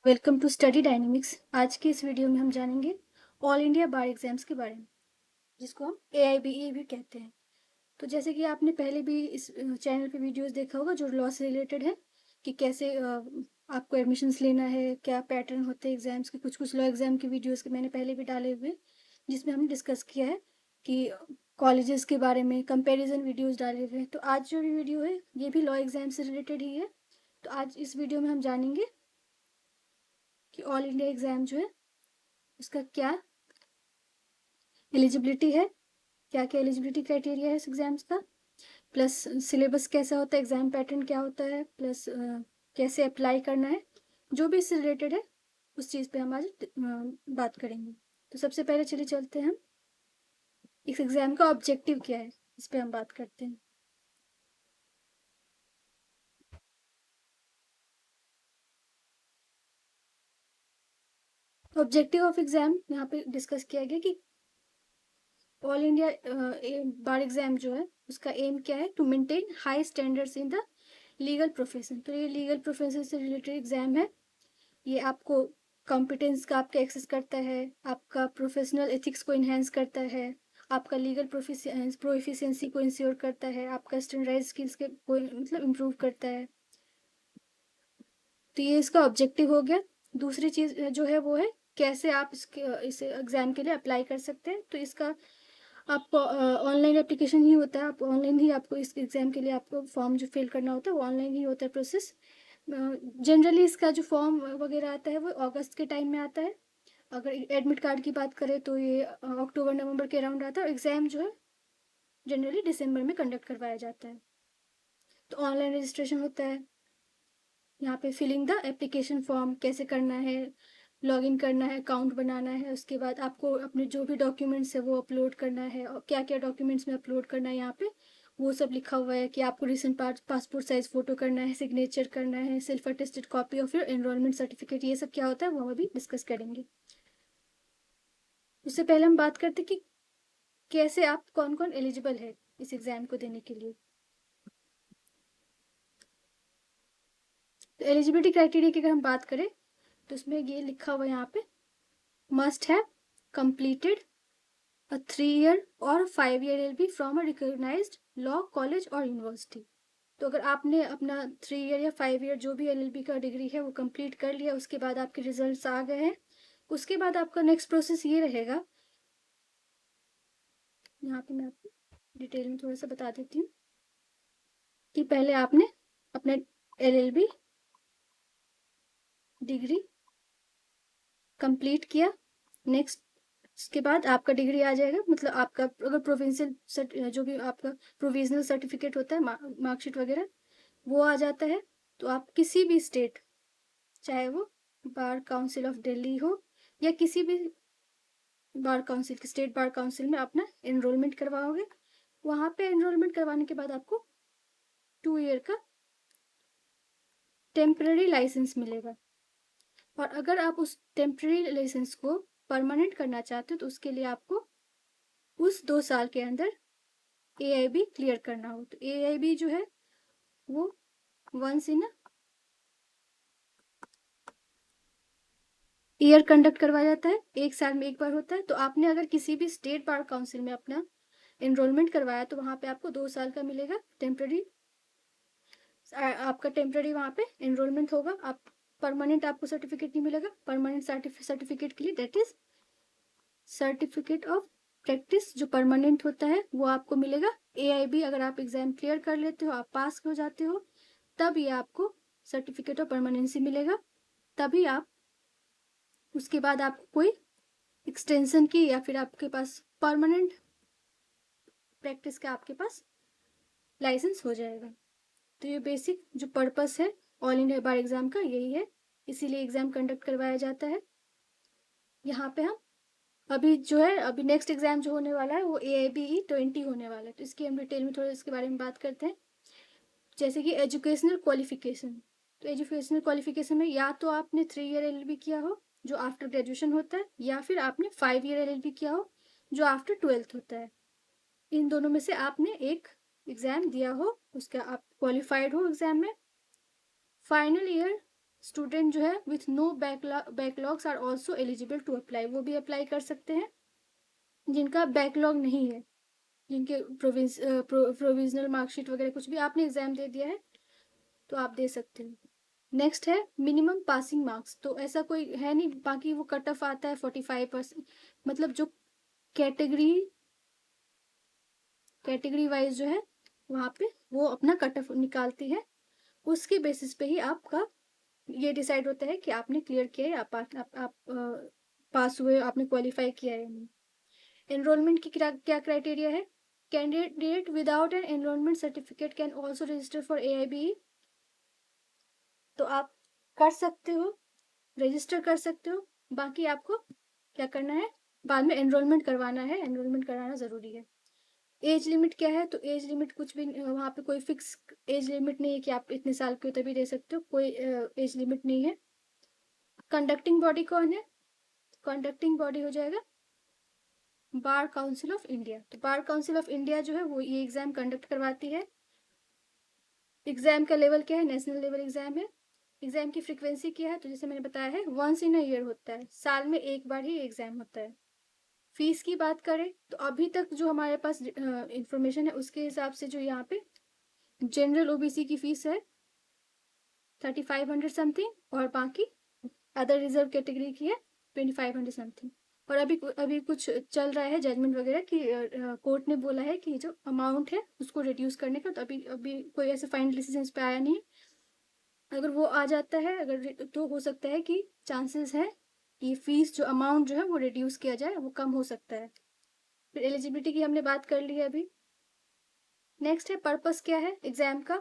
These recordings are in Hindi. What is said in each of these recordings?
Welcome to study dynamics. आज के इस वीडियो में हम जानेंगे ऑल इंडिया बार एग्जाम्स के बारे में, जिसको हम AIBE भी कहते हैं। तो जैसे कि आपने पहले भी इस चैनल पे वीडियोस देखा होगा जो लॉ से रिलेटेड है, कि कैसे आपको एडमिशन्स लेना है, क्या पैटर्न होते हैं एग्जाम्स के। कुछ कुछ लॉ एग्जाम के वीडियोस के मैंने पहले भी डाले हुए हैं, जिसमें हमने डिस्कस किया है कि कॉलेजेस के बारे में कंपेरिजन वीडियोस डाले हुए हैं। तो आज जो भी वीडियो है ये भी लॉ एग्जाम से रिलेटेड ही है। तो आज इस वीडियो में हम जानेंगे कि ऑल इंडिया एग्जाम जो है उसका क्या एलिजिबिलिटी है, क्या क्या एलिजिबिलिटी क्राइटेरिया है इस एग्जाम्स का, प्लस सिलेबस कैसा होता है, एग्जाम पैटर्न क्या होता है, प्लस कैसे अप्लाई करना है। जो भी इससे रिलेटेड है उस चीज़ पे हम आज बात करेंगे। तो सबसे पहले चलिए चलते हैं हम इस एग्जाम का ऑब्जेक्टिव क्या है, इस पे हम बात करते हैं। ऑब्जेक्टिव ऑफ एग्जाम यहाँ पे डिस्कस किया गया कि ऑल इंडिया बार एग्जाम जो है उसका एम क्या है, to maintain high standards in the legal profession. तो ये लीगल प्रोफेशन से रिलेटेड एग्जाम है। ये आपको कॉम्पिटेंस का आपका एक्सेस करता है, आपका प्रोफेशनल एथिक्स को इन्हेंस करता है, आपका लीगल प्रोफिशिएंसी को इंश्योर करता है, आपका स्टैंडर्डाइज स्किल्स के को मतलब इम्प्रूव करता है। तो ये इसका ऑब्जेक्टिव हो गया। दूसरी चीज जो है वो है कैसे आप इस एग्जाम के लिए अप्लाई कर सकते हैं। तो इसका आपको ऑनलाइन एप्लीकेशन ही होता है, आप ऑनलाइन ही आपको इस एग्जाम के लिए आपको फॉर्म जो फिल करना होता है वो ऑनलाइन ही होता है प्रोसेस। जनरली इसका जो फॉर्म वगैरह आता है वो अगस्त के टाइम में आता है। अगर एडमिट कार्ड की बात करें तो ये अक्टूबर नवंबर के अराउंड आता है, और एग्जाम जो है जनरली दिसंबर में कंडक्ट करवाया जाता है। तो ऑनलाइन रजिस्ट्रेशन होता है, यहाँ पे फिलिंग द एप्लीकेशन फॉर्म कैसे करना है, लॉगिन करना है, अकाउंट बनाना है, उसके बाद आपको अपने जो भी डॉक्यूमेंट्स है वो अपलोड करना है, और क्या क्या डॉक्यूमेंट्स में अपलोड करना है यहाँ पे वो सब लिखा हुआ है कि आपको रिसेंट पासपोर्ट साइज फोटो करना है, सिग्नेचर करना है, self attested copy of your enrolment certificate. ये सब क्या होता है वो हम अभी डिस्कस करेंगे। उससे पहले हम बात करते कि कैसे आप कौन कौन एलिजिबल है इस एग्जाम को देने के लिए। तो एलिजिबिलिटी क्राइटेरिया की अगर हम बात करें तो उसमें ये लिखा हुआ है यहाँ पे, must have completed a 3 year or 5 year LLB from a recognized law college or university। तो अगर आपने अपना 3 year या 5 year जो भी LLB का डिग्री है वो कंप्लीट कर लिया, उसके बाद आपके रिजल्ट्स आ गए हैं, उसके बाद आपका नेक्स्ट प्रोसेस ये रहेगा। यहाँ पे मैं आपको डिटेल में थोड़ा सा बता देती हूँ कि पहले आपने अपने LLB डिग्री कंप्लीट किया, नेक्स्ट उसके बाद आपका डिग्री आ जाएगा, मतलब आपका अगर प्रोविंशियल जो भी आपका प्रोविजनल सर्टिफिकेट होता है, मार्कशीट वगैरह वो आ जाता है। तो आप किसी भी स्टेट, चाहे वो बार काउंसिल ऑफ दिल्ली हो या किसी भी bar council, state bar council में अपना एनरोलमेंट करवाओगे। वहां पे एनरोलमेंट करवाने के बाद आपको 2 year का टेम्पररी लाइसेंस मिलेगा। और अगर आप उस टेम्पररी लाइसेंस को परमानेंट करना चाहते हो तो उसके लिए आपको उस 2 साल के अंदर AIB क्लियर करना हो। तो AIB जो है वो वंस इन ईयर कंडक्ट करवाया जाता है, 1 साल में एक बार होता है। तो आपने अगर किसी भी स्टेट बार काउंसिल में अपना एनरोलमेंट करवाया तो वहां पे आपको 2 साल का मिलेगा टेम्पररी, आपका टेम्पररी वहां पे एनरोलमेंट होगा। आप परमानेंट आपको सर्टिफिकेट नहीं मिलेगा। परमानेंट सर्टिफिकेट के लिए that is certificate of practice जो परमानेंट होता है वो आपको मिलेगा। AIB अगर आप एग्जाम क्लियर कर लेते हो, आप पास हो जाते हो, तब ये आपको सर्टिफिकेट ऑफ परमानेंसी मिलेगा। तभी आप उसके बाद आपको कोई एक्सटेंशन की या फिर आपके पास परमानेंट प्रैक्टिस का आपके पास लाइसेंस हो जाएगा। तो ये बेसिक जो पर्पस है ऑल इंडिया बार एग्जाम का यही है, इसीलिए एग्जाम कंडक्ट करवाया जाता है। यहाँ पे हम अभी जो है अभी नेक्स्ट एग्जाम जो होने वाला है वो AIBE 20 होने वाला है। तो इसकी हम डिटेल में थोड़ा इसके बारे में बात करते हैं। जैसे कि एजुकेशनल क्वालिफिकेशन, तो एजुकेशनल क्वालिफिकेशन में या तो आपने 3 year LLB किया हो जो आफ्टर ग्रेजुएशन होता है, या फिर आपने 5 year LLB किया हो जो आफ्टर 12th होता है। इन दोनों में से आपने एक एग्जाम दिया हो, उसका आप क्वालिफाइड हो एग्जाम में। फाइनल ईयर स्टूडेंट जो है with no backlogs are also eligible to apply, वो भी अप्लाई कर सकते हैं जिनका बैकलॉग नहीं है, जिनके प्रोविजनल मार्कशीट वगैरह कुछ भी आपने एग्जाम दे दिया है तो आप दे सकते हो। नेक्स्ट है मिनिमम पासिंग मार्क्स, तो ऐसा कोई है नहीं, बाकी वो कट ऑफ आता है 45%, मतलब जो कैटेगरी कैटेगरी वाइज जो है वहाँ पे वो अपना कट ऑफ निकालती है, उसके बेसिस पे ही आपका ये डिसाइड होता है कि आपने क्लियर किया है, आप पास हुए, आपने क्वालिफाई किया है नहीं। एनरोलमेंट की क्या क्राइटेरिया है? Candidate without an enrolment certificate can also register for AIBE, तो आप कर सकते हो, रजिस्टर कर सकते हो, बाकी आपको क्या करना है, बाद में एनरोलमेंट करवाना है, एनरोलमेंट कराना ज़रूरी है। एज लिमिट क्या है? तो एज लिमिट कुछ भी वहाँ पे कोई फिक्स एज लिमिट नहीं है कि आप इतने साल के हो तभी दे सकते हो, कोई एज लिमिट नहीं है। कंडक्टिंग बॉडी कौन है? कंडक्टिंग बॉडी हो जाएगा बार काउंसिल ऑफ इंडिया, तो बार काउंसिल ऑफ इंडिया जो है वो ये एग्जाम कंडक्ट करवाती है। एग्जाम का लेवल क्या है? नेशनल लेवल एग्जाम है। एग्जाम की फ्रीक्वेंसी क्या है? तो जैसे मैंने बताया है वंस इन अ ईयर होता है, साल में एक बार ही एग्जाम होता है। फीस की बात करें तो अभी तक जो हमारे पास इंफॉर्मेशन है उसके हिसाब से जो यहाँ पे जनरल ओबीसी की फीस है 3500 समथिंग, और बाकी अदर रिजर्व कैटेगरी की है 2500 समथिंग। और अभी कुछ चल रहा है जजमेंट वगैरह कि कोर्ट ने बोला है कि जो अमाउंट है उसको रिड्यूस करने का, तो अभी अभी कोई ऐसे फाइनल डिसीजन पे आया नहीं। अगर वो आ जाता है, अगर तो हो सकता है कि चांसेस है कि फीस जो अमाउंट जो है वो रिड्यूस किया जाए, वो कम हो सकता है। फिर एलिजिबिलिटी की हमने बात कर ली है अभी। नेक्स्ट है पर्पस क्या है एग्जाम का,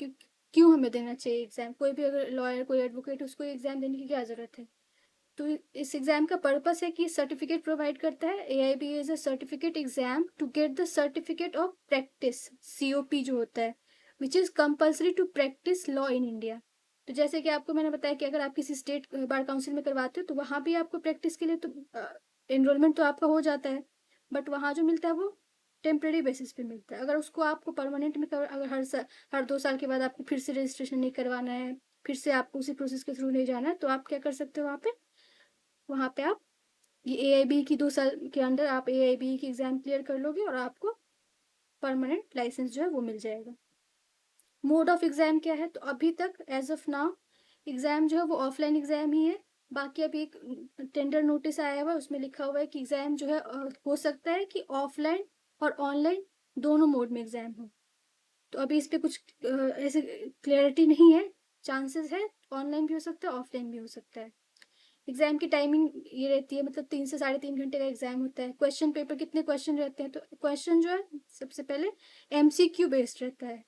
क्यों क्यों हमें देना चाहिए एग्जाम, कोई भी अगर लॉयर कोई एडवोकेट उसको एग्जाम देने की क्या जरूरत है? तो इस एग्जाम का पर्पस है कि सर्टिफिकेट प्रोवाइड करता है। AIBA is a certificate exam to get the certificate of practice, COP जो होता है, which is compulsory to practice law in India. तो जैसे कि आपको मैंने बताया कि अगर आप किसी स्टेट बार काउंसिल में करवाते हो तो वहां भी आपको प्रैक्टिस के लिए तो एनरोलमेंट तो आपका हो जाता है, बट वहां जो मिलता है वो टेम्प्रेरी बेसिस पे मिलता है। अगर उसको आपको परमानेंट में अगर हर 2 साल के बाद आपको फिर से रजिस्ट्रेशन नहीं करवाना है, फिर से आपको उसी प्रोसेस के थ्रू नहीं जाना है, तो आप क्या कर सकते हो वहाँ पे आप ये AIB की 2 साल के अंदर आप AIB की एग्जाम क्लियर कर लोगे और आपको परमानेंट लाइसेंस जो है वो मिल जाएगा। मोड ऑफ एग्जाम क्या है? तो अभी तक एज ऑफ नाउ एग्जाम जो है वो ऑफलाइन एग्जाम ही है। बाकी अभी एक टेंडर नोटिस आया हुआ है, उसमें लिखा हुआ है कि एग्जाम जो है हो सकता है कि ऑफलाइन और ऑनलाइन दोनों मोड में एग्जाम हो। तो अभी इस पे कुछ ऐसे क्लियरिटी नहीं है, चांसेस है ऑनलाइन भी हो सकता है ऑफलाइन भी हो सकता है। एग्जाम की टाइमिंग ये रहती है, मतलब 3 से 3.5 घंटे का एग्जाम होता है। क्वेश्चन पेपर कितने क्वेश्चन रहते हैं? तो क्वेश्चन जो है सबसे पहले MCQ बेस्ड रहता है,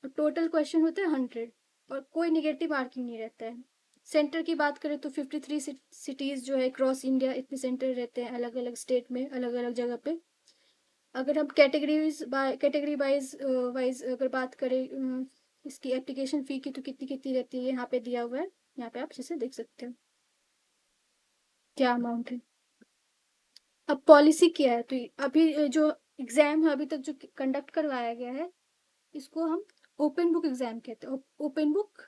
और टोटल क्वेश्चन होता है 100, और कोई निगेटिव मार्किंग नहीं रहता है। सेंटर की बात करें तो 53 सिटीज जो है क्रॉस इंडिया इतने सेंटर रहते हैं अलग अलग स्टेट में, अलग अलग जगह पे। अगर हम कैटेगरी वाइज अगर बात करें इसकी एप्लीकेशन फ़ी की, तो कितनी कितनी रहती है यहाँ पे दिया हुआ है, यहाँ पे आप अच्छे से देख सकते हो क्या अमाउंट है। अब पॉलिसी क्या है? तो अभी जो एग्जाम है अभी तक जो कंडक्ट करवाया गया है इसको हम ओपन बुक एग्जाम कहते हैं, ओपन बुक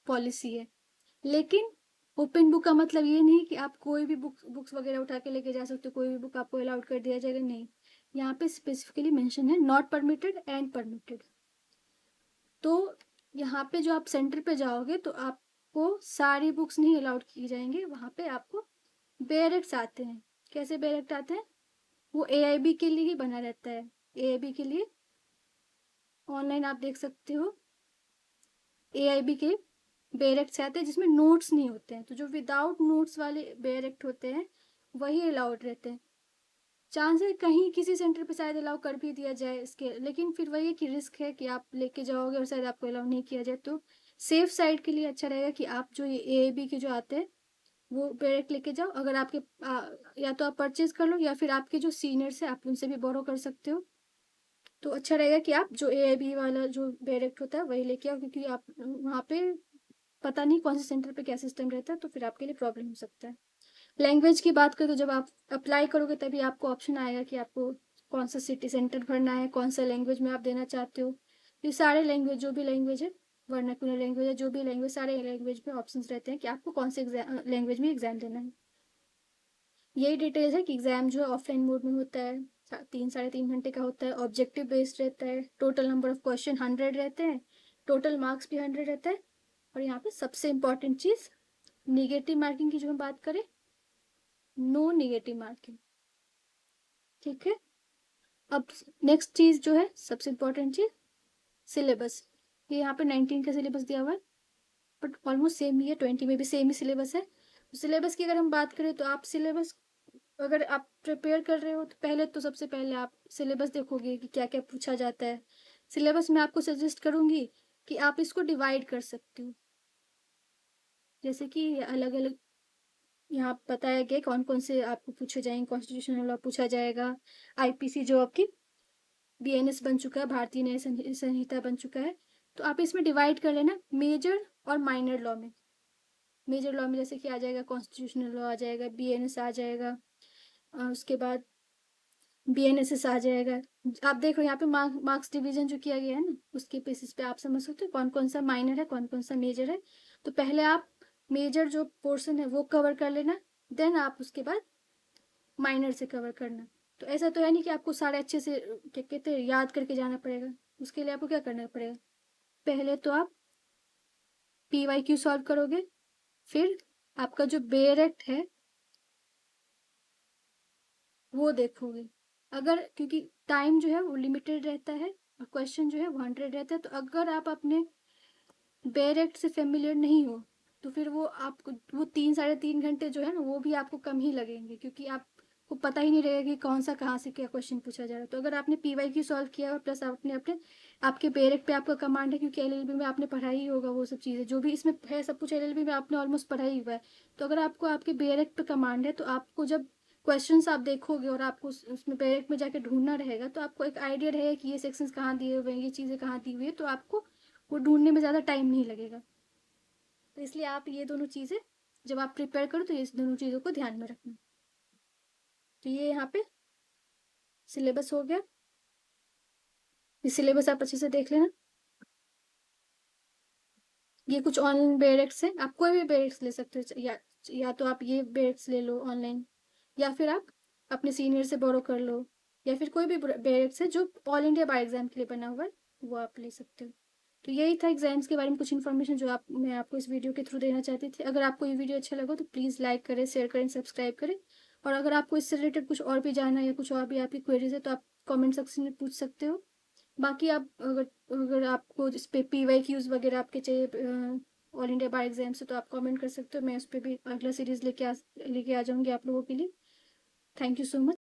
पॉलिसी है। लेकिन ओपन बुक का मतलब ये नहीं कि आप कोई भी बुक्स वगैरह उठा के लेके जा सकते हो, कोई भी बुक आपको अलाउड कर दिया जाएगा, नहीं। यहाँ पे स्पेसिफिकली मेंशन है नॉट परमिटेड एंड परमिटेड। तो यहाँ पे जो आप सेंटर पे जाओगे तो आपको सारी बुक्स नहीं अलाउड की जाएंगे, वहाँ पे आपको बेयरक्ट्स आते हैं। कैसे बेयरक्ट आते हैं? वो AIB के लिए ही बना रहता है, AIB के लिए। ऑनलाइन आप देख सकते हो AIB के बेयरक्ट्स आते हैं जिसमें नोट्स नहीं होते हैं, तो जो विदाउट नोट्स वाले बेयरक्ट होते हैं वही अलाउड रहते हैं। चांस है कहीं किसी सेंटर पे शायद अलाउ कर भी दिया जाए इसके, लेकिन फिर वही है कि रिस्क है कि आप लेके जाओगे और शायद आपको अलाउ नहीं किया जाए। तो सेफ साइड के लिए अच्छा रहेगा कि आप जो ये AIB के जो आते हैं वो डायरेक्ट लेके जाओ। अगर आपके या तो आप परचेज कर लो या फिर आपके जो सीनियर्स है आप उनसे भी बोरो कर सकते हो। तो अच्छा रहेगा कि आप जो AIB वाला जो डायरेक्ट होता है वही लेके आओ, क्योंकि आप वहाँ पे पता नहीं कौन से सेंटर पे क्या सिस्टम रहता है, तो फिर आपके लिए प्रॉब्लम हो सकता है। लैंग्वेज की बात करें तो जब आप अप्लाई करोगे तभी आपको ऑप्शन आएगा कि आपको कौन सा सिटी सेंटर भरना है, कौन सा लैंग्वेज में आप देना चाहते हो। ये सारे लैंग्वेज जो भी लैंग्वेज है वर्नाक्यूलर लैंग्वेज या जो भी लैंग्वेज, सारे लैंग्वेज में ऑप्शंस रहते हैं कि आपको कौन से लैंग्वेज में एग्जाम देना है। यही डिटेल्स है कि एग्जाम जो है ऑफलाइन मोड में होता है, 3 साढ़े 3 घंटे का होता है, ऑब्जेक्टिव बेस्ड रहता है, टोटल नंबर ऑफ क्वेश्चन 100 रहते हैं, टोटल मार्क्स भी 100 रहता है। और यहाँ पे सबसे इंपॉर्टेंट चीज, निगेटिव मार्किंग की जो हम बात करें, नो निगेटिव मार्किंग। ठीक है। अब नेक्स्ट चीज जो है सबसे इंपॉर्टेंट चीज, सिलेबस। ये यहाँ पे 19 का सिलेबस दिया हुआ है, बट ऑलमोस्ट सेम ही है, 20 में भी सेम ही सिलेबस है। सिलेबस की अगर हम बात करें तो आप सिलेबस, अगर आप प्रिपेयर कर रहे हो तो पहले तो सबसे पहले आप सिलेबस देखोगे कि क्या क्या पूछा जाता है। सिलेबस में आपको सजेस्ट करूंगी कि आप इसको डिवाइड कर सकते हो, जैसे कि अलग अलग यहाँ बताया गया कौन कौन से आपको पूछे जाएंगे। कॉन्स्टिट्यूशनल लॉ पूछा जाएगा, आईपीसी जो आपकी बीएनएस बन चुका है, भारतीय न्याय संहिता बन चुका है, तो आप इसमें डिवाइड कर लेना मेजर और माइनर लॉ में। मेजर लॉ में जैसे कि आ जाएगा कॉन्स्टिट्यूशनल लॉ आ जाएगा, बीएनएस आ जाएगा, उसके बाद बीएनएसएस आ जाएगा। आप देखो यहाँ पे मार्क्स डिवीजन जो किया गया है ना, उसके बेसिस पे आप समझ सकते हो कौन कौन सा माइनर है, कौन कौन सा मेजर है। तो पहले आप मेजर जो पोर्शन है वो कवर कर लेना, देन आप उसके बाद माइनर से कवर करना। तो ऐसा तो है नहीं कि आपको सारे अच्छे से क्या कहते हैं याद करके जाना पड़ेगा। उसके लिए आपको क्या करना पड़ेगा, पहले तो आप PYQ सॉल्व करोगे, फिर आपका जो बेयर एक्ट है वो देखोगे। अगर क्योंकि टाइम जो है वो लिमिटेड रहता है और क्वेश्चन जो है वो 100 रहता है, तो अगर आप अपने बेयर एक्ट से फेमिलियर नहीं हो तो फिर वो आपको वो 3 साढ़े 3 घंटे जो है ना वो भी आपको कम ही लगेंगे, क्योंकि आपको पता ही नहीं रहेगा कि कौन सा कहाँ से क्या क्वेश्चन पूछा जा रहा है। तो अगर आपने PYQ सॉल्व किया और प्लस आपने अपने आपके बेयर एक्ट पे आपका कमांड है, क्योंकि LLB में आपने पढ़ा ही होगा वो सब चीज़ें जो भी इसमें है, सब कुछ LLB में आपने ऑलमोस्ट पढ़ा ही हुआ है। तो अगर आपको आपके बेयर एक्ट पे कमांड है तो आपको जब क्वेश्चंस आप देखोगे और आपको उसमें बेयर एक्ट में जाके ढूंढना रहेगा, तो आपको एक आइडिया रहेगा कि ये सेक्शंस कहाँ दिए हुए हैं, ये चीज़ें कहाँ दी हुई है, तो आपको वो ढूंढने में ज़्यादा टाइम नहीं लगेगा। तो इसलिए आप ये दोनों चीज़ें जब आप प्रिपेयर करो तो ये दोनों चीज़ों को ध्यान में रखना। तो ये यहाँ पे सिलेबस हो गया, ये सिलेबस आप अच्छे से देख लेना। ये कुछ ऑनलाइन बेरेक्स है, आप कोई भी बेरेक्स ले सकते हो, या तो आप ये बेरेक्स ले लो ऑनलाइन, या फिर आप अपने सीनियर से बोरो कर लो, या फिर कोई भी बेरेक्स है जो ऑल इंडिया बार एग्जाम के लिए बना हुआ है वो आप ले सकते हो। तो यही था एग्जाम्स के बारे में कुछ इन्फॉर्मेशन जो मैं आपको इस वीडियो के थ्रू देना चाहती थी। अगर आपको ये वीडियो अच्छा लगा तो प्लीज़ लाइक करें, शेयर करें, सब्सक्राइब करें। और अगर आपको इससे रिलेटेड कुछ और भी जानना है या कुछ और भी आपकी क्वेरीज है तो आप कमेंट सेक्शन में पूछ सकते हो। बाकी आप अगर अगर आपको इस पे PYQs वगैरह आपके चाहिए ऑल इंडिया बार एग्जाम से, तो आप कमेंट कर सकते हो, मैं उस पर भी अगला सीरीज लेके आ जाऊंगी आप लोगों के लिए। Thank you so much.